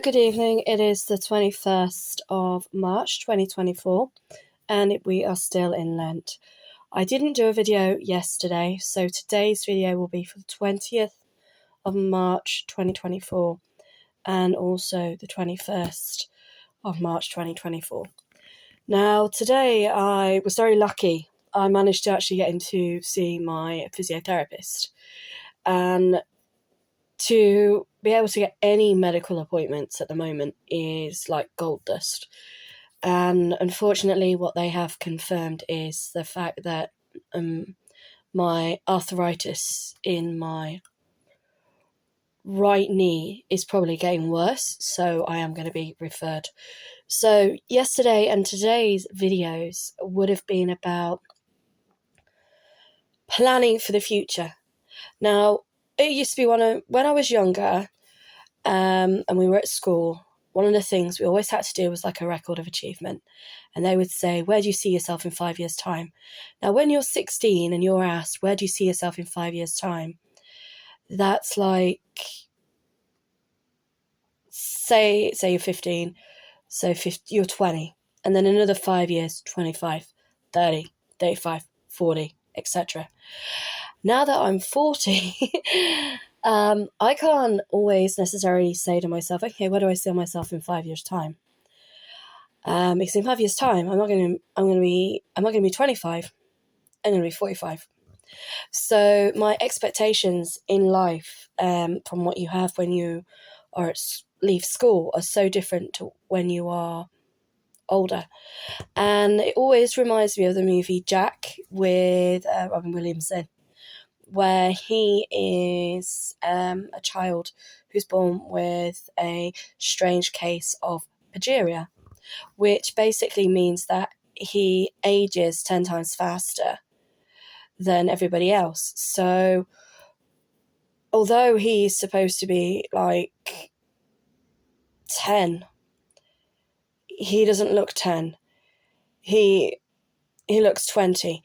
Good evening, it is the 21st of March 2024 and we are still in Lent. I didn't do a video yesterday, so today's video will be for the 20th of March 2024 and also the 21st of March 2024. Now today I was very lucky. I managed to actually get in to see my physiotherapist, and to be able to get any medical appointments at the moment is like gold dust. And unfortunately, what they have confirmed is the fact that my arthritis in my right knee is probably getting worse, so I am going to be referred. So yesterday and today's videos would have been about planning for the future. Now, it used to be when I was younger, and we were at school, one of the things we always had to do was like a record of achievement. And they would say, where do you see yourself in 5 years' time? Now, when you're 16 and you're asked, where do you see yourself in 5 years' time? That's like, say you're 15, so you're 20. And then another 5 years, 25, 30, 35, 40, etc. Now that I'm 40, I can't always necessarily say to myself, okay, where do I see myself in 5 years' time? Because in 5 years' time, I'm not going to be 25. I'm going to be 45. So my expectations in life, from what you have when you leave school, are so different to when you are older. And it always reminds me of the movie Jack with Robin Williams, where he is a child who's born with a strange case of progeria, which basically means that he ages 10 times faster than everybody else. So although he's supposed to be like 10, he doesn't look 10. He looks 20.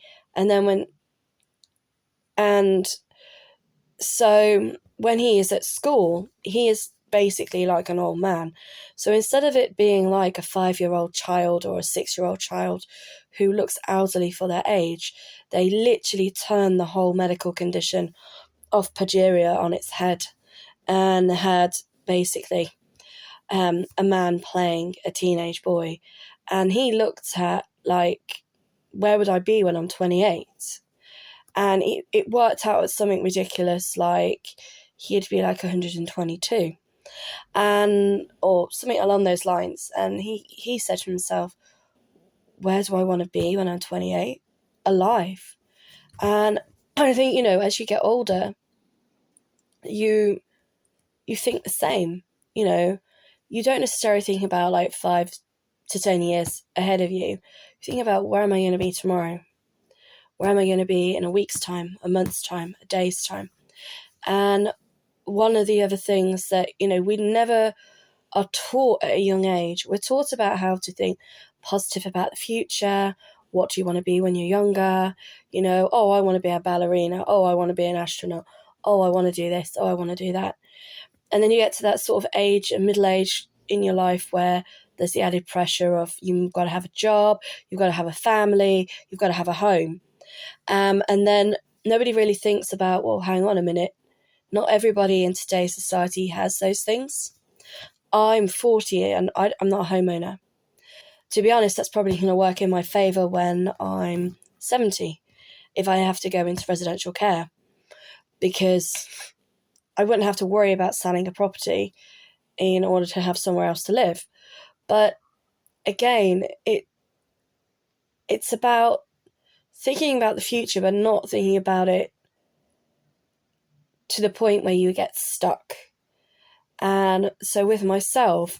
So when he is at school, he is basically like an old man. So instead of it being like a 5-year-old child or a 6-year-old child who looks elderly for their age, they literally turn the whole medical condition of progeria on its head, and had basically a man playing a teenage boy. And he looked at like, where would I be when I'm 28? And it worked out as something ridiculous, like he'd be like 122, or something along those lines. And he said to himself, where do I want to be when I'm 28? Alive. And I think, as you get older, you think the same. You don't necessarily think about like 5 to 10 years ahead of you. You think about, where am I going to be tomorrow? Where am I going to be in a week's time, a month's time, a day's time? And one of the other things that, we never are taught at a young age, we're taught about how to think positive about the future. What do you want to be when you're younger? Oh, I want to be a ballerina. Oh, I want to be an astronaut. Oh, I want to do this. Oh, I want to do that. And then you get to that sort of age, a middle age in your life, where there's the added pressure of you've got to have a job, you've got to have a family, you've got to have a home. And then nobody really thinks about, well, hang on a minute. Not everybody in today's society has those things. I'm 40 and I'm not a homeowner. To be honest, that's probably going to work in my favour when I'm 70, if I have to go into residential care, because I wouldn't have to worry about selling a property in order to have somewhere else to live. But again, it's about thinking about the future, but not thinking about it to the point where you get stuck. And so with myself,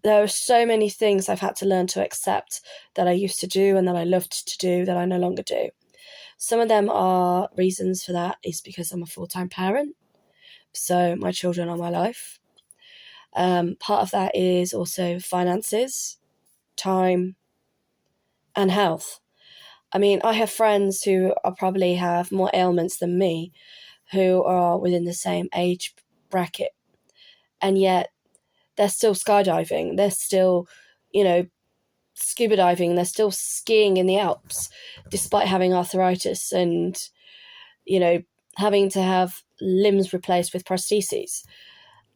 there are so many things I've had to learn to accept that I used to do and that I loved to do that I no longer do. Some of them are reasons for that is because I'm a full-time parent, so my children are my life. Part of that is also finances, time, and health. I mean, I have friends who probably have more ailments than me, who are within the same age bracket, and yet they're still skydiving, they're still, scuba diving, they're still skiing in the Alps, despite having arthritis and, having to have limbs replaced with prostheses.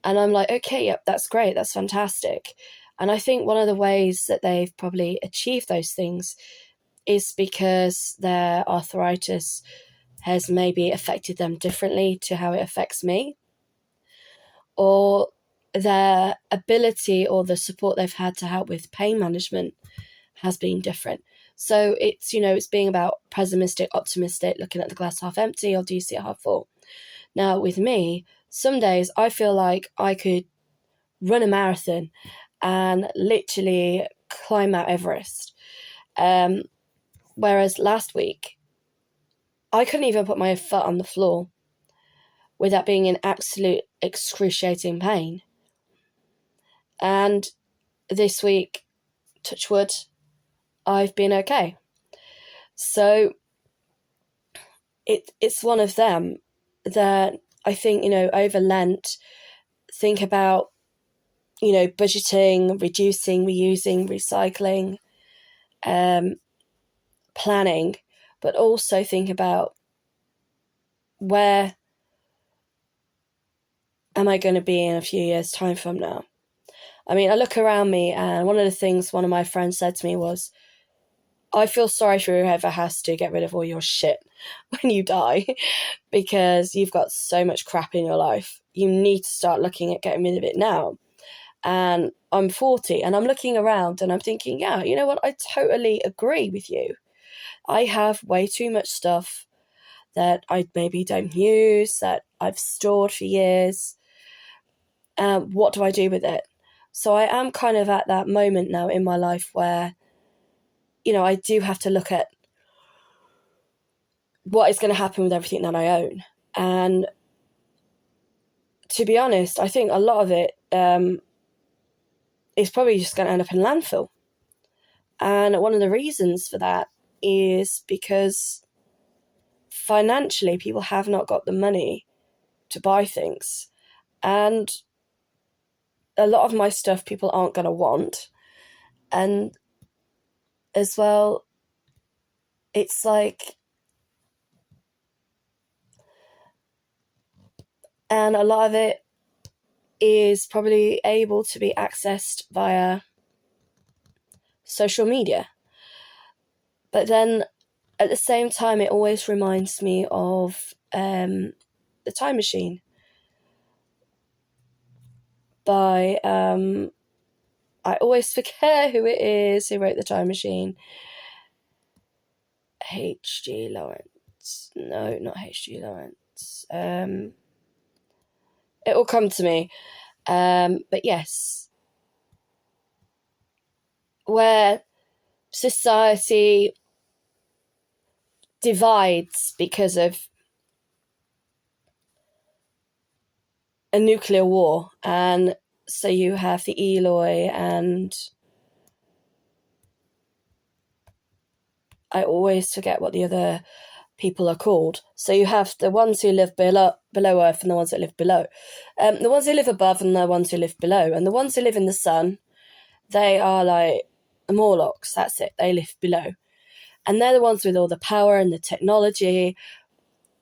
And I'm like, okay, yep, that's great, that's fantastic. And I think one of the ways that they've probably achieved those things is because their arthritis has maybe affected them differently to how it affects me, or their ability or the support they've had to help with pain management has been different. So it's being about pessimistic, optimistic, looking at the glass half empty, or do you see it half full? Now, with me, some days I feel like I could run a marathon and literally climb Mount Everest. Whereas last week, I couldn't even put my foot on the floor without being in absolute excruciating pain. And this week, touch wood, I've been okay. So it's one of them that I think, over Lent, think about, budgeting, reducing, reusing, recycling, planning, but also think about where am I going to be in a few years' time from now. I mean, I look around me, and one of the things one of my friends said to me was, I feel sorry for whoever has to get rid of all your shit when you die, because you've got so much crap in your life. You need to start looking at getting rid of it now. And I'm 40 and I'm looking around and I'm thinking, yeah, you know what? I totally agree with you. I have way too much stuff that I maybe don't use, that I've stored for years. What do I do with it? So I am kind of at that moment now in my life where, I do have to look at what is going to happen with everything that I own. And to be honest, I think a lot of it is probably just going to end up in landfill. And one of the reasons for that is because financially people have not got the money to buy things. And a lot of my stuff people aren't going to want. And as well, it's like, and a lot of it is probably able to be accessed via social media. But then at the same time, it always reminds me of The Time Machine by, I always forget who it is who wrote The Time Machine. H.G. Lawrence. No, not H.G. Lawrence. It will come to me. But yes, where society divides because of a nuclear war, and so you have the Eloi, and I always forget what the other people are called. So you have the ones who live below Earth and the ones that live below. The ones who live above and the ones who live below. And the ones who live in the sun, they are like the Morlocks, that's it, they live below. And they're the ones with all the power and the technology,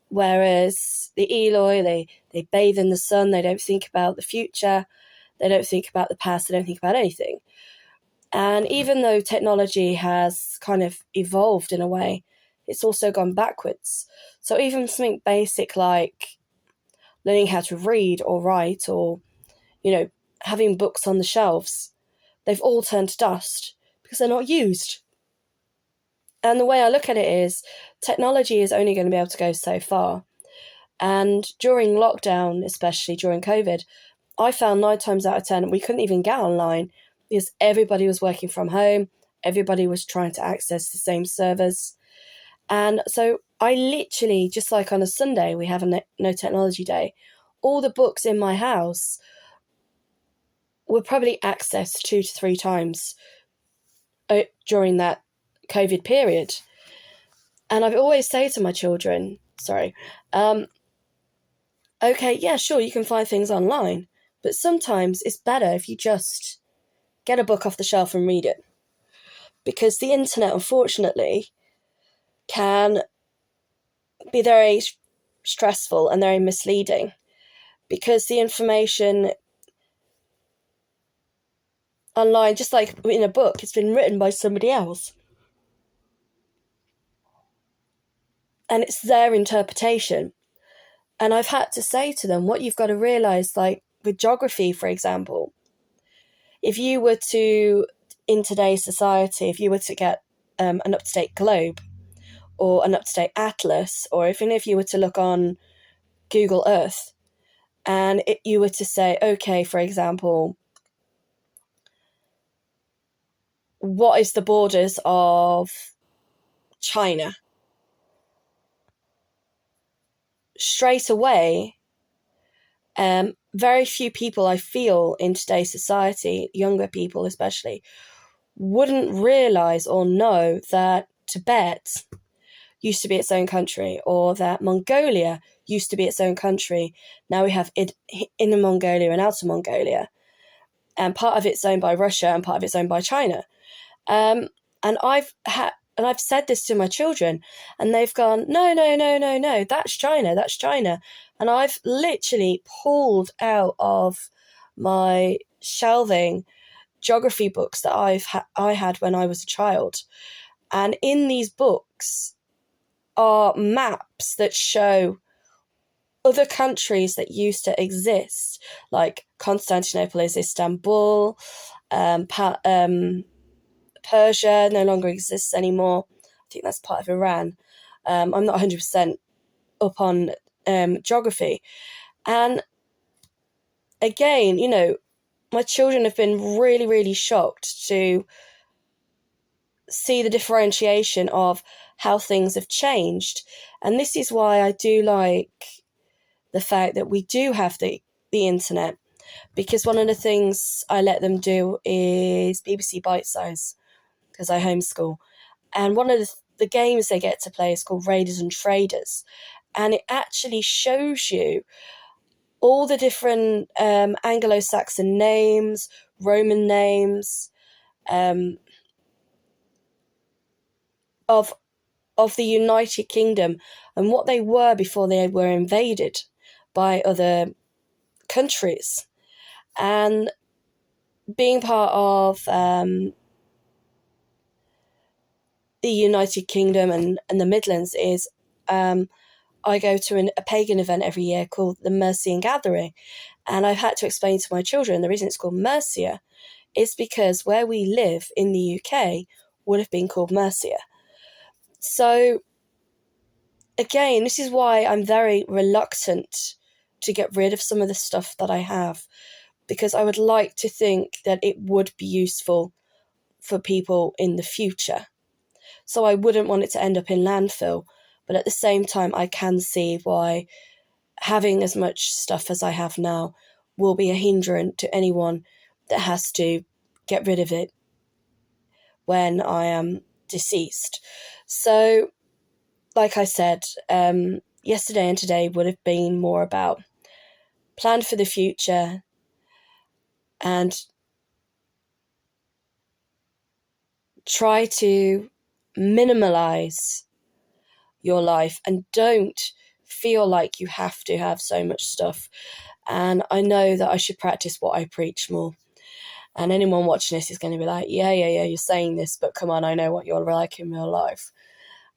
whereas the Eloi, they bathe in the sun, they don't think about the future, they don't think about the past, they don't think about anything. And even though technology has kind of evolved in a way, it's also gone backwards. So even something basic like learning how to read or write, or, having books on the shelves, they've all turned to dust because they're not used. And the way I look at it is technology is only going to be able to go so far. And during lockdown, especially during COVID, I found 9 times out of 10 we couldn't even get online because everybody was working from home. Everybody was trying to access the same servers. And so I literally, just like on a Sunday, we have a no technology day, all the books in my house were probably accessed 2 to 3 times during that COVID period. And I've always say to my children, okay, yeah, sure, you can find things online, But sometimes it's better if you just get a book off the shelf and read it. Because the internet, unfortunately, can be very stressful and very misleading. Because the information online, just like in a book, it's been written by somebody else. And it's their interpretation. And I've had to say to them, what you've got to realise, like with geography, for example, if you were to, in today's society, if you were to get an up-to-date globe or an up-to-date atlas, or even if you were to look on Google Earth, and you were to say, okay, for example, what is the borders of China? Straight away, very few people, I feel, in today's society, younger people especially, wouldn't realise or know that Tibet used to be its own country, or that Mongolia used to be its own country. Now we have Inner Mongolia and Outer Mongolia, and part of it's owned by Russia and part of it's owned by China. And I've said this to my children, and they've gone, no, that's China. And I've literally pulled out of my shelving geography books that I had when I was a child. And in these books are maps that show other countries that used to exist, like Constantinople is Istanbul, Persia no longer exists anymore. I think that's part of Iran. I'm not 100% up on geography. And again, my children have been really, really shocked to see the differentiation of how things have changed. And this is why I do like the fact that we do have the internet, because one of the things I let them do is BBC Bite Size, because I homeschool. And one of the games they get to play is called Raiders and Traders. And it actually shows you all the different Anglo-Saxon names, Roman names, of the United Kingdom and what they were before they were invaded by other countries. And being part of the United Kingdom and the Midlands is I go to a pagan event every year called the Mercian Gathering. And I've had to explain to my children the reason it's called Mercia is because where we live in the UK would have been called Mercia. So, again, this is why I'm very reluctant to get rid of some of the stuff that I have, because I would like to think that it would be useful for people in the future. So I wouldn't want it to end up in landfill, but at the same time, I can see why having as much stuff as I have now will be a hindrance to anyone that has to get rid of it when I am deceased. So, like I said, yesterday and today would have been more about plan for the future and try to minimalize your life and don't feel like you have to have so much stuff. And I know that I should practice what I preach more. And anyone watching this is going to be like, yeah, you're saying this, but come on, I know what you're like in real life.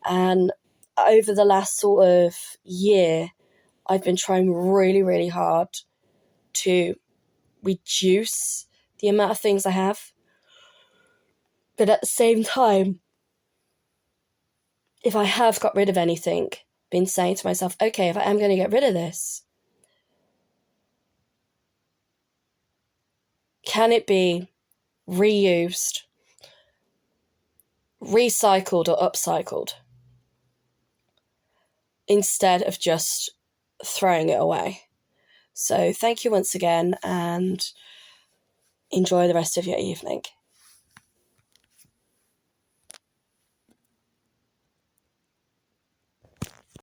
And over the last sort of year, I've been trying really, really hard to reduce the amount of things I have. But at the same time, if I have got rid of anything, been saying to myself, okay, if I am going to get rid of this, can it be reused, recycled or upcycled instead of just throwing it away? So thank you once again and enjoy the rest of your evening.